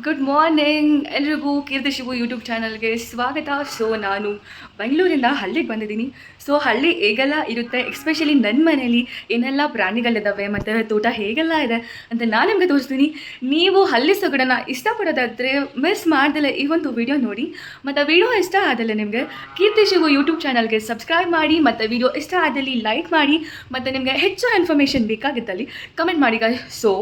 Good morning ಎಲ್ರಿಗೂ ಕೀರ್ತಿ Shivu YouTube ಚಾನಲ್ಗೆ ಸ್ವಾಗತ. ಸೊ ನಾನು ಬೆಂಗಳೂರಿಂದ ಹಳ್ಳಿಗೆ ಬಂದಿದ್ದೀನಿ. ಸೊ ಹಳ್ಳಿ ಹೇಗೆಲ್ಲ ಇರುತ್ತೆ, ಎಸ್ಪೆಷಲಿ ನನ್ನ ಮನೇಲಿ ಏನೆಲ್ಲ ಪ್ರಾಣಿಗಳಿದ್ದಾವೆ ಮತ್ತು ತೋಟ ಹೇಗೆಲ್ಲ ಇದೆ ಅಂತ ನಾನು ನಿಮಗೆ ತೋರಿಸ್ತೀನಿ. ನೀವು ಹಳ್ಳಿ ಸೊಗಡನ್ನು ಇಷ್ಟಪಡೋದಾದರೆ ಮಿಸ್ ಮಾಡ್ದಲೆ ಈ ಒಂದು ವಿಡಿಯೋ ನೋಡಿ. ಮತ್ತು ವಿಡಿಯೋ ಇಷ್ಟ ಆದಲ್ಲಿ ನಿಮಗೆ ಕೀರ್ತಿ ಶಿವು ಯೂಟ್ಯೂಬ್ ಚಾನಲ್ಗೆ ಸಬ್ಸ್ಕ್ರೈಬ್ ಮಾಡಿ, ಮತ್ತು ವಿಡಿಯೋ ಇಷ್ಟ ಆದಲ್ಲಿ ಲೈಕ್ ಮಾಡಿ, ಮತ್ತು ನಿಮಗೆ ಹೆಚ್ಚು ಇನ್ಫಾರ್ಮೇಷನ್ ಬೇಕಾಗಿದ್ದಲ್ಲಿ ಕಮೆಂಟ್ ಮಾಡಿ ಗಾಯ್ಸ್. ಸೊ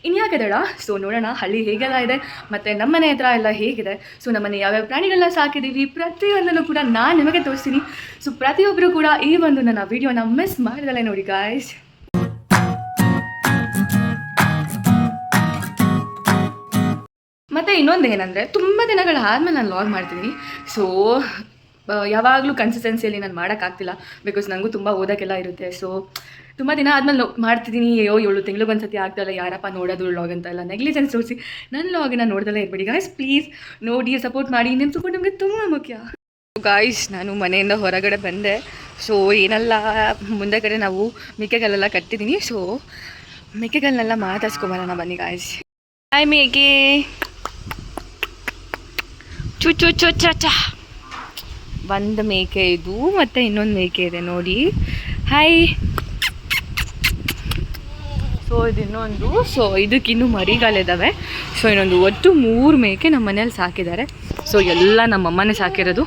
ಇನ್ಯಾಕದಳ, ಸೊ ನೋಡೋಣ ಹಳ್ಳಿ ಹೇಗೆಲ್ಲ ಇದೆ ಮತ್ತು ನಮ್ಮನೆ ಹತ್ರ ಎಲ್ಲ ಹೇಗಿದೆ. ಸೊ ನಮ್ಮನೆ ಯಾವ್ಯಾವ ಪ್ರಾಣಿಗಳನ್ನ ಸಾಕಿದ್ದೀವಿ ಪ್ರತಿಯೊಂದನ್ನು ಕೂಡ ನಾನು ನಿಮಗೆ ತೋರಿಸ್ತೀನಿ. ಸೊ ಪ್ರತಿಯೊಬ್ಬರು ಕೂಡ ಈ ಒಂದು ನನ್ನ ವಿಡಿಯೋನ ಮಿಸ್ ಮಾಡಿದಲ್ಲೇ ನೋಡಿ ಗಾಯ್ಸ್. ಮತ್ತು ಇನ್ನೊಂದು ಏನಂದರೆ, ತುಂಬ ದಿನಗಳ ಆದಮೇಲೆ ನಾನು ಲಾಗ್ ಮಾಡ್ತೀನಿ. ಸೊ ಯಾವಾಗಲೂ ಕನ್ಸಿಸ್ಟೆನ್ಸಿಯಲ್ಲಿ ನಾನು ಮಾಡೋಕ್ಕಾಗ್ತಿಲ್ಲ, ಬಿಕಾಸ್ ನನಗೂ ತುಂಬ ಓದೋಕ್ಕೆಲ್ಲ ಇರುತ್ತೆ. ಸೊ ತುಂಬ ದಿನ ಆದಮೇಲೆ ಮಾಡ್ತಿದ್ದೀನಿ. 7 ತಿಂಗಳಿಗೆ ಒಂದ್ಸತಿ ಆಗ್ತಾಯಿಲ್ಲ, ಯಾರಪ್ಪ ನೋಡೋದು ಲಾಗ್ ಅಂತ ಎಲ್ಲ ನೆಗ್ಲಿಜೆನ್ಸ್ ತೋರಿಸಿ ನನ್ನ ಲಾಗಿನ ನೋಡ್ದಲ್ಲೇ ಇರ್ಬೇಡಿ ಗಾಯ್ಸ್. ಪ್ಲೀಸ್ ನೋಡಿ, ಸಪೋರ್ಟ್ ಮಾಡಿ. ನಿಮ್ಮ ಸಪೋರ್ಟ್ ನಮಗೆ ತುಂಬ ಮುಖ್ಯ ಗಾಯ್ಸ್. ನಾನು ಮನೆಯಿಂದ ಹೊರಗಡೆ ಬಂದೆ. ಸೊ ಏನೆಲ್ಲ ಮುಂದೆ ಕಡೆ ನಾವು ಮೇಕೆಗಳೆಲ್ಲ ಕಟ್ಟಿದ್ದೀನಿ. ಸೊ ಮೇಕೆಗಳನ್ನೆಲ್ಲ ಮಾತಾಡ್ಸ್ಕೊಬರೋಣ ಬನ್ನಿ ಗಾಯ್ಸ್. ಹಾಯ್ ಮೇಕೆ, ಚು ಚು ಚು ಚ ಚ. ಒಂದು ಮೇಕೆ ಇದು, ಮತ್ತು ಇನ್ನೊಂದು ಮೇಕೆ ಇದೆ ನೋಡಿ. ಹಾಯ್. ಸೊ ಇದು ಇನ್ನೊಂದು. ಸೊ ಇದಕ್ಕಿನ್ನೂ ಮರಿಗಳಿದ್ದಾವೆ. ಸೊ ಇನ್ನೊಂದು ಒಟ್ಟು 3 ಮೇಕೆ ನಮ್ಮ ಮನೇಲಿ ಸಾಕಿದ್ದಾರೆ. ಸೊ ಎಲ್ಲ ನಮ್ಮಮ್ಮನೇ ಸಾಕಿರೋದು.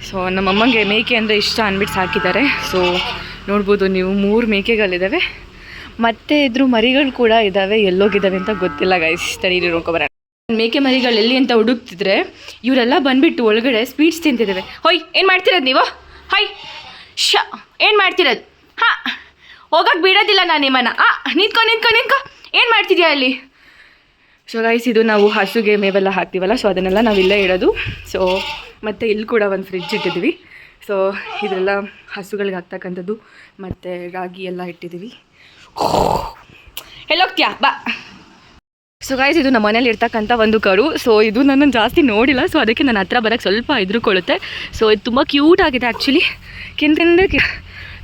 ಸೊ ನಮ್ಮಮ್ಮಂಗೆ ಮೇಕೆ ಅಂದರೆ ಇಷ್ಟ ಅಂದ್ಬಿಟ್ಟು ಸಾಕಿದ್ದಾರೆ. ಸೊ ನೋಡ್ಬೋದು ನೀವು 3 ಮೇಕೆಗಳಿದ್ದಾವೆ, ಮತ್ತು ಇದ್ರ ಮರಿಗಳು ಕೂಡ ಇದ್ದಾವೆ. ಎಲ್ಲೋಗಿದ್ದಾವೆ ಅಂತ ಗೊತ್ತಿಲ್ಲ ಗೈಸ್. ತಡೀರಿ ನೋಡ್ಕೊಬರೋಣ. ಮೇಕೆ ಮರಿಗಳು ಎಲ್ಲಿ ಅಂತ ಹುಡುಕ್ತಿದ್ರೆ ಇವರೆಲ್ಲ ಬಂದುಬಿಟ್ಟು ಒಳಗಡೆ ಸ್ವೀಟ್ಸ್ ತಿಂತಿದ್ದಾವೆ. ಹೊಯ್, ಏನು ಮಾಡ್ತಿರೋದು ನೀವು? ಹೊಯ್ ಶ, ಏನು ಮಾಡ್ತಿರೋದು? ಹಾಂ, ಹೋಗಕ್ಕೆ ಬಿಡೋದಿಲ್ಲ ನಾನು ನಿಮ್ಮನ್ನು. ನಿಂತ್ಕೊ ನಿಂತ್ಕೊ ನಿಂತ್ಕೊ, ಏನು ಮಾಡ್ತಿದ್ಯಾ ಅಲ್ಲಿ? ಸೊ ಗೈಸ್, ಇದು ನಾವು ಹಸುಗೆ ಮೇವೆಲ್ಲ ಹಾಕ್ತೀವಲ್ಲ, ಸೊ ಅದನ್ನೆಲ್ಲ ನಾವು ಇಲ್ಲೇ ಇಡೋದು. ಸೊ ಮತ್ತು ಇಲ್ಲಿ ಕೂಡ ಒಂದು ಫ್ರಿಡ್ಜ್ ಇಟ್ಟಿದ್ದೀವಿ. ಸೊ ಇದೆಲ್ಲ ಹಸುಗಳಿಗೆ ಹಾಕ್ತಕ್ಕಂಥದ್ದು, ಮತ್ತು ರಾಗಿ ಎಲ್ಲ ಇಟ್ಟಿದ್ದೀವಿ. ಎಲ್ಲೋಗ್ತೀಯಾ ಬಾ. ಸೊ ಗೈಸ್, ಇದು ನಮ್ಮ ಮನೇಲಿ ಇರ್ತಕ್ಕಂಥ ಒಂದು ಕರು. ಸೊ ಇದು ನನ್ನನ್ನು ಜಾಸ್ತಿ ನೋಡಿಲ್ಲ, ಸೊ ಅದಕ್ಕೆ ನನ್ನ ಹತ್ರ ಬರೋಕ್ಕೆ ಸ್ವಲ್ಪ ಹೆದರ್ಕೊಳ್ಳುತ್ತೆ. ಸೊ ಇದು ತುಂಬ ಕ್ಯೂಟ್ ಆಗಿದೆ ಆ್ಯಕ್ಚುಲಿ. ಕೆಂದಿಂದ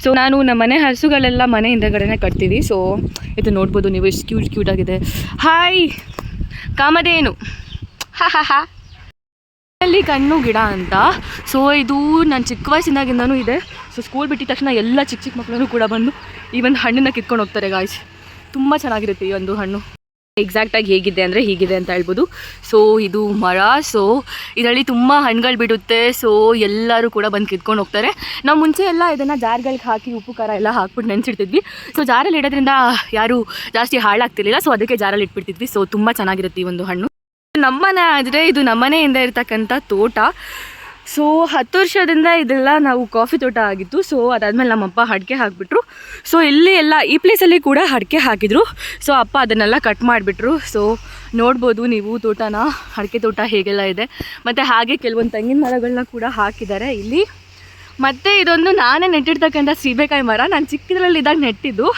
ಸೊ ನಾನು ನಮ್ಮ ಮನೆ ಹಸುಗಳೆಲ್ಲ ಮನೆ ಹಿಂದೆಗಡೆನೇ ಕಟ್ತೀವಿ. ಸೊ ಇದು ನೋಡ್ಬೋದು ನೀವು, ಎಷ್ಟು ಕ್ಯೂಟ್ ಆಗಿದೆ. ಹಾಯ್ ಕಾಮಧೇನು. ಹಾ ಹಾ ಹಾ. ಅಲ್ಲಿ ಕಣ್ಣು ಗಿಡ ಅಂತ. ಸೊ ಇದು ನಾನು ಚಿಕ್ಕ ವಯಸ್ಸಿನಾಗಿಂದನೂ ಇದೆ. ಸೊ ಸ್ಕೂಲ್ ಬಿಟ್ಟಿದ ತಕ್ಷಣ ಎಲ್ಲ ಚಿಕ್ಕ ಮಕ್ಕಳನ್ನು ಕೂಡ ಬಂದು ಈ ಒಂದು ಹಣ್ಣನ್ನು ಕಿತ್ಕೊಂಡು ಹೋಗ್ತಾರೆ ಗಾಯ್ಸ್. ತುಂಬ ಚೆನ್ನಾಗಿರುತ್ತೆ ಈ ಒಂದು ಹಣ್ಣು. ಎಕ್ಸಾಕ್ಟಾಗಿ ಹೇಗಿದೆ ಅಂದರೆ ಹೀಗಿದೆ ಅಂತ ಹೇಳ್ಬೋದು. ಸೊ ಇದು ಮರ. ಸೊ ಇದರಲ್ಲಿ ತುಂಬ ಹಣ್ಣುಗಳು ಬಿಡುತ್ತೆ. ಸೊ ಎಲ್ಲರೂ ಕೂಡ ಬಂದು ಕಿತ್ಕೊಂಡು ಹೋಗ್ತಾರೆ. ನಾವು ಮುಂಚೆ ಎಲ್ಲ ಇದನ್ನು ಜಾರ್ಗಳಿಗೆ ಹಾಕಿ ಉಪ್ಪು ಖಾರ ಎಲ್ಲ ಹಾಕ್ಬಿಟ್ಟು ನೆನೆಸಿಡ್ತಿದ್ವಿ. ಸೊ ಜಾರಲ್ಲಿ ಇಡೋದ್ರಿಂದ ಯಾರೂ ಜಾಸ್ತಿ ಹಾಳಾಗ್ತಿರ್ಲಿಲ್ಲ. ಸೊ ಅದಕ್ಕೆ ಜಾರಲ್ಲಿ ಇಟ್ಬಿಡ್ತಿದ್ವಿ. ಸೊ ತುಂಬ ಚೆನ್ನಾಗಿರುತ್ತೆ ಈ ಒಂದು ಹಣ್ಣು. ನಮ್ಮನೆ ಆದರೆ ಇದು ನಮ್ಮನೆಯಿಂದ ಇರ್ತಕ್ಕಂಥ ತೋಟ. ಸೊ 10 ವರ್ಷದಿಂದ ಇದೆಲ್ಲ ನಾವು ಕಾಫಿ ತೋಟ ಆಗಿತ್ತು. ಸೊ ಅದಾದಮೇಲೆ ನಮ್ಮಪ್ಪ ಅಡಿಕೆ ಹಾಕಿಬಿಟ್ರು. ಸೊ ಇಲ್ಲಿ ಎಲ್ಲ ಈ ಪ್ಲೇಸಲ್ಲಿ ಕೂಡ ಅಡಿಕೆ ಹಾಕಿದರು. ಸೊ ಅಪ್ಪ ಅದನ್ನೆಲ್ಲ ಕಟ್ ಮಾಡಿಬಿಟ್ರು. ಸೊ ನೋಡ್ಬೋದು ನೀವು ತೋಟನ, ಅಡಿಕೆ ತೋಟ ಹೇಗೆಲ್ಲ ಇದೆ. ಮತ್ತು ಹಾಗೆ ಕೆಲವೊಂದು ತೆಂಗಿನ ಮರಗಳನ್ನ ಕೂಡ ಹಾಕಿದ್ದಾರೆ ಇಲ್ಲಿ. ಮತ್ತು ಇದೊಂದು ನಾನೇ ನೆಟ್ಟಿರ್ತಕ್ಕಂಥ ಸೀಬೆಕಾಯಿ ಮರ. ನಾನು ಚಿಕ್ಕದ್ರಲ್ಲಿದ್ದಾಗ ನೆಟ್ಟಿದ್ದು.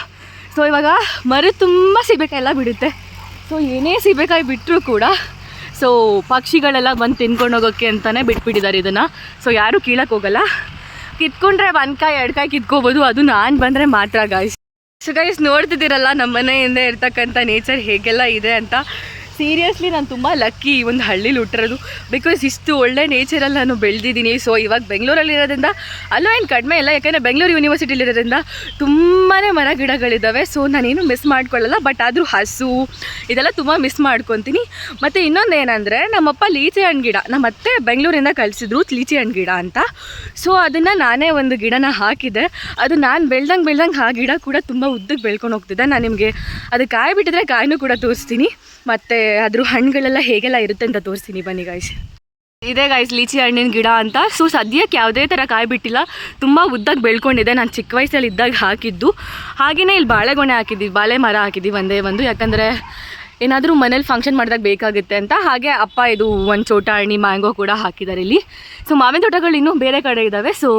ಸೊ ಇವಾಗ ಮರ ತುಂಬ ಸೀಬೆಕಾಯಿ ಎಲ್ಲ ಬಿಡುತ್ತೆ. ಸೊ ಏನೇ ಸೀಬೆಕಾಯಿ ಬಿಟ್ಟರೂ ಕೂಡ ಸೊ ಪಕ್ಷಿಗಳೆಲ್ಲ ಬಂದು ತಿನ್ಕೊಂಡು ಹೋಗೋಕ್ಕೆ ಅಂತಲೇ ಬಿಟ್ಬಿಟ್ಟಿದ್ದಾರೆ ಇದನ್ನು. ಸೊ ಯಾರೂ ಕೀಳಕ್ಕೆ ಹೋಗಲ್ಲ. ಕಿತ್ಕೊಂಡ್ರೆ 1 ಕಾಯಿ 2 ಕಾಯಿ ಕಿತ್ಕೋಬೋದು, ಅದು ನಾನು ಬಂದರೆ ಮಾತ್ರ ಗಾಯ್ಸ್. ಸೊ ಗೈಸ್, ನೋಡ್ತಿದ್ದೀರಲ್ಲ ನಮ್ಮ ಮನೆಯಿಂದ ಇರ್ತಕ್ಕಂಥ ನೇಚರ್ ಹೇಗೆಲ್ಲ ಇದೆ ಅಂತ. ಸೀರಿಯಸ್ಲಿ ನಾನು ತುಂಬ ಲಕ್ಕಿ ಈ ಒಂದು ಹಳ್ಳಿಲಿ ಹುಟ್ಟಿರೋದು. ಬಿಕಾಸ್ ಇಷ್ಟು ಒಳ್ಳೆ ನೇಚರಲ್ಲಿ ನಾನು ಬೆಳೆದಿದ್ದೀನಿ. ಸೊ ಇವಾಗ ಬೆಂಗಳೂರಲ್ಲಿ ಇರೋದ್ರಿಂದ ಅಲ್ಲೂ ಏನು ಕಡಿಮೆ ಇಲ್ಲ, ಯಾಕೆಂದರೆ ಬೆಂಗಳೂರು ಯೂನಿವರ್ಸಿಟಿಲಿರೋದ್ರಿಂದ ತುಂಬಾ ಮರ ಗಿಡಗಳಿದ್ದಾವೆ. ಸೊ ನಾನೇನು ಮಿಸ್ ಮಾಡ್ಕೊಳ್ಳಲ್ಲ. ಬಟ್ ಆದರೂ ಹಸು ಇದೆಲ್ಲ ತುಂಬ ಮಿಸ್ ಮಾಡ್ಕೊತೀನಿ. ಮತ್ತು ಇನ್ನೊಂದು ಏನಂದರೆ, ನಮ್ಮಪ್ಪ ಲೀಚಿ ಹಣ್ಣು ಗಿಡ, ನಮ್ಮತ್ತೆ ಬೆಂಗಳೂರಿಂದ ಕಳಿಸಿದ್ರು ಲೀಚಿ ಹಣ್ಣು ಗಿಡ ಅಂತ. ಸೊ ಅದನ್ನು ನಾನೇ ಒಂದು ಗಿಡನ ಹಾಕಿದ್ದೆ. ಅದು ನಾನು ಬೆಳ್ದಂಗೆ ಆ ಗಿಡ ಕೂಡ ತುಂಬ ಉದ್ದಕ್ಕೆ ಬೆಳ್ಕೊಂಡು ಹೋಗ್ತಿದ್ದೆ. ನಾನು ನಿಮಗೆ ಅದು ಕಾಯಿ ಬಿಟ್ಟಿದ್ರೆ ಕಾಯಿನೂ ಕೂಡ ತೋರಿಸ್ತೀನಿ. ಮತ್ತು ಅದ್ರ ಹಣ್ಣುಗಳೆಲ್ಲ ಹೇಗೆಲ್ಲ ಇರುತ್ತೆ ಅಂತ ತೋರಿಸ್ತೀನಿ ಬನ್ನಿ ಗಾಯ್ಸ್. ಇದೇ ಗಾಯ್ಸ್ ಲೀಚಿ ಹಣ್ಣಿನ ಗಿಡ ಅಂತ. ಸೊ ಸದ್ಯಕ್ಕೆ ಯಾವುದೇ ಥರ ಕಾಯಿ ಬಿಟ್ಟಿಲ್ಲ, ತುಂಬ ಉದ್ದಕ್ಕೆ ಬೆಳ್ಕೊಂಡಿದೆ. ನಾನು ಚಿಕ್ಕ ವಯಸ್ಸಲ್ಲಿ ಇದ್ದಾಗ ಹಾಕಿದ್ದು. ಹಾಗೆಯೇ ಇಲ್ಲಿ ಬಾಳೆಗೊನೆ ಹಾಕಿದ್ವಿ, ಬಾಳೆ ಮರ ಹಾಕಿದ್ವಿ ಒಂದೇ ಒಂದು, ಯಾಕಂದರೆ ಏನಾದರೂ ಮನೇಲಿ ಫಂಕ್ಷನ್ ಮಾಡಿದಾಗ ಬೇಕಾಗುತ್ತೆ ಅಂತ. ಹಾಗೆ ಅಪ್ಪ ಇದು ಒಂದು ಚೋಟ ಹಣ್ಣಿ ಮ್ಯಾಂಗೋ ಕೂಡ ಹಾಕಿದ್ದಾರೆ ಇಲ್ಲಿ. ಸೊ ಮಾವಿನ ತೋಟಗಳು ಇನ್ನೂ ಬೇರೆ ಕಡೆ ಇದ್ದಾವೆ. ಸೊ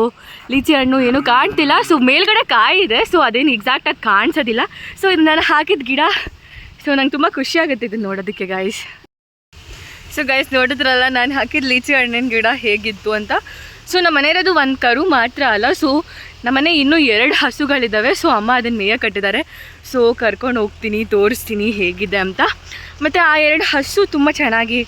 ಲೀಚಿ ಹಣ್ಣು ಏನೂ ಕಾಣ್ತಿಲ್ಲ. ಸೊ ಮೇಲ್ಗಡೆ ಕಾಯಿ ಇದೆ. ಸೊ ಅದೇನು ಎಕ್ಸಾಕ್ಟಾಗಿ ಕಾಣಿಸೋದಿಲ್ಲ. ಸೊ ಇದು ನಾನು ಹಾಕಿದ ಗಿಡ. ಸೊ ನಂಗೆ ತುಂಬ ಖುಷಿಯಾಗುತ್ತೆ ಇದನ್ನು ನೋಡೋದಕ್ಕೆ ಗಾಯ್ಸ್. ಸೊ ಗೈಸ್, ನೋಡಿದ್ರಲ್ಲ ನಾನು ಹಾಕಿದ ಲೀಚಿ ಹಣ್ಣಿನ ಗಿಡ ಹೇಗಿತ್ತು ಅಂತ. ಸೊ ನಮ್ಮ ಮನೆ ಇರೋದು ಒಂದು ಕರು ಮಾತ್ರ ಅಲ್ಲ, ಸೊ ನಮ್ಮನೆ ಇನ್ನೂ 2 ಹಸುಗಳಿದ್ದಾವೆ. ಸೊ ಅಮ್ಮ ಅದನ್ನು ಮೇಯ ಕಟ್ಟಿದ್ದಾರೆ. ಸೊ ಕರ್ಕೊಂಡು ಹೋಗ್ತೀನಿ, ತೋರಿಸ್ತೀನಿ ಹೇಗಿದೆ ಅಂತ. ಮತ್ತು ಆ 2 ಹಸು ತುಂಬ ಚೆನ್ನಾಗಿ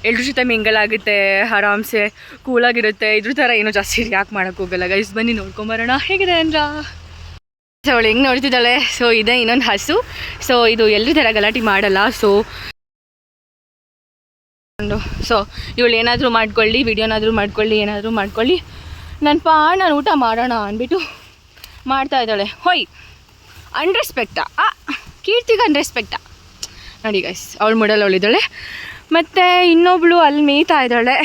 ಎಲ್ರ ಜೊತೆ ಮಿಂಗಲಾಗುತ್ತೆ, ಆರಾಮ್ಸೆ ಕೂಲಾಗಿರುತ್ತೆ. ಇದ್ರ ಥರ ಏನೋ ಜಾಸ್ತಿ ಯಾಕೆ ಮಾಡೋಕ್ಕೋಗಲ್ಲ ಗೈಸ್. ಬನ್ನಿ ನೋಡ್ಕೊಂಬರೋಣ ಹೇಗಿದೆ ಅಂದ್ರ. ಸೊ ಅವಳು ಹೆಂಗೆ ನೋಡ್ತಿದ್ದಾಳೆ. ಸೊ ಇದೆ ಇನ್ನೊಂದು ಹಸು. ಸೊ ಇದು ಎಲ್ಲರ ಥರ ಗಲಾಟೆ ಮಾಡಲ್ಲ. ಸೊ ಇವಳು ಏನಾದರೂ ಮಾಡ್ಕೊಳ್ಳಿ, ವಿಡಿಯೋನಾದರೂ ಮಾಡ್ಕೊಳ್ಳಿ, ಏನಾದರೂ ಮಾಡ್ಕೊಳ್ಳಿ, ನಾನು ಊಟ ಮಾಡೋಣ ಅಂದ್ಬಿಟ್ಟು ಮಾಡ್ತಾ ಇದ್ದಾಳೆ. ಹೊಯ್ ಅನ್ರೆಸ್ಪೆಕ್ಟಾ ಕೀರ್ತಿಗೆ ಅನ್ರೆಸ್ಪೆಕ್ಟಾ ನೋಡಿ ಗೈಸ್. ಅವಳು ಮುಡಲ್ ಅವಳಿದ್ದಾಳೆ. ಮತ್ತು ಇನ್ನೊಬ್ಳು ಅಲ್ಲಿ ಮೇಯ್ತಾ ಇದ್ದಾಳೆ.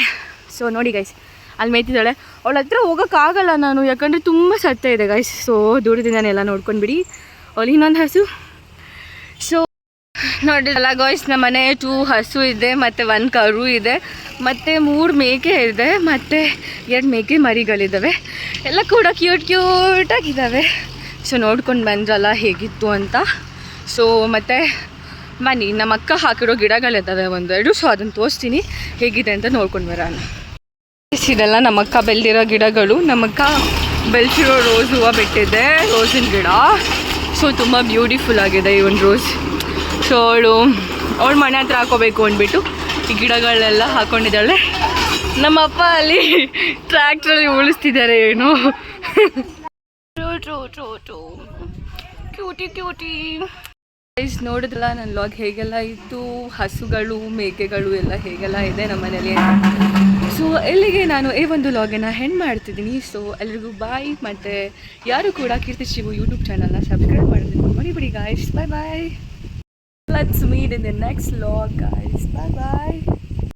ಸೊ ನೋಡಿ ಗೈಸ್, ಅಲ್ಲಿ ಮೇಯ್ತಿದ್ದಾಳೆ. ಅವಳ ಹತ್ರ ಹೋಗೋಕ್ಕಾಗಲ್ಲ ನಾನು, ಯಾಕಂದರೆ ತುಂಬ ಸತ್ತ ಇದೆ ಗೈಸ್. ಸೊ ದೂರದಿಂದನೆಲ್ಲ ನೋಡ್ಕೊಂಡ್ಬಿಡಿ. ಅವಳು ಇನ್ನೊಂದು ಹಸು. ಸೊ ನೋಡಿರಲ್ಲ ಗಾಯ್ಸ್, ನಮ್ಮ ಮನೆ 2 ಹಸು ಇದೆ, ಮತ್ತು 1 ಕರು ಇದೆ, ಮತ್ತು 3 ಮೇಕೆ ಇದೆ, ಮತ್ತು 2 ಮೇಕೆ ಮರಿಗಳಿದ್ದಾವೆ. ಎಲ್ಲ ಕೂಡ ಕ್ಯೂಟಾಗಿದ್ದಾವೆ. ಸೊ ನೋಡ್ಕೊಂಡು ಬಂದ್ರಲ್ಲ ಹೇಗಿತ್ತು ಅಂತ. ಸೊ ಮತ್ತು ಬನ್ನಿ, ನಮ್ಮ ಅಕ್ಕ ಹಾಕಿರೋ ಗಿಡಗಳಿದ್ದಾವೆ 1-2. ಸೊ ಅದನ್ನು ತೋರಿಸ್ತೀನಿ ಹೇಗಿದೆ ಅಂತ ನೋಡ್ಕೊಂಡು ಬರೋಣ. ಇದೆಲ್ಲ ನಮ್ಮ ಅಕ್ಕ ಬೆಳೆದಿರೋ ಗಿಡಗಳು. ನಮ್ಮಕ್ಕ ಬೆಳೆಸಿರೋ ರೋಸ್ ಹೂವು ಬಿಟ್ಟಿದೆ, ರೋಸಿನ ಗಿಡ. ಸೊ ತುಂಬ ಬ್ಯೂಟಿಫುಲ್ ಆಗಿದೆ ಈ ಒಂದು ರೋಸ್. ಸೊ ಅವಳು ಮನೆ ಹತ್ರ ಹಾಕೋಬೇಕು ಅಂದ್ಬಿಟ್ಟು ಈ ಗಿಡಗಳೆಲ್ಲ ಹಾಕ್ಕೊಂಡಿದ್ದಾಳೆ. ನಮ್ಮಪ್ಪ ಅಲ್ಲಿ ಟ್ರ್ಯಾಕ್ಟ್ರಲ್ಲಿ ಉಳಿಸ್ತಿದ್ದಾರೆ ಏನೋ. ಕ್ಯೂಟಿ ನೋಡಿದ್ರಲ್ಲ ನನ್ನ ಲಾಗ್ ಹೇಗೆಲ್ಲ ಇತ್ತು, ಹಸುಗಳು ಮೇಕೆಗಳು ಎಲ್ಲ ಹೇಗೆಲ್ಲ ಇದೆ ನಮ್ಮ ಮನೇಲಿ. ಸೊ ಎಲ್ಲಿಗೆ ನಾನು ಈ ಒಂದು ಲಾಗನ್ನು ಹೆಣ್ಣು ಮಾಡ್ತಿದ್ದೀನಿ. ಸೊ ಎಲ್ರಿಗೂ ಬಾಯ್. ಮತ್ತು ಯಾರು ಕೂಡ ಕೀರ್ತಿ ಶಿವು ಯೂಟ್ಯೂಬ್ ಚಾನಲ್ನ ಸಬ್ಸ್ಕ್ರೈಬ್ ಮಾಡೋದಕ್ಕೆ ಮರಿಬಿಡಿ guys. Bye. Let's meet in the next vlog guys. Bye bye.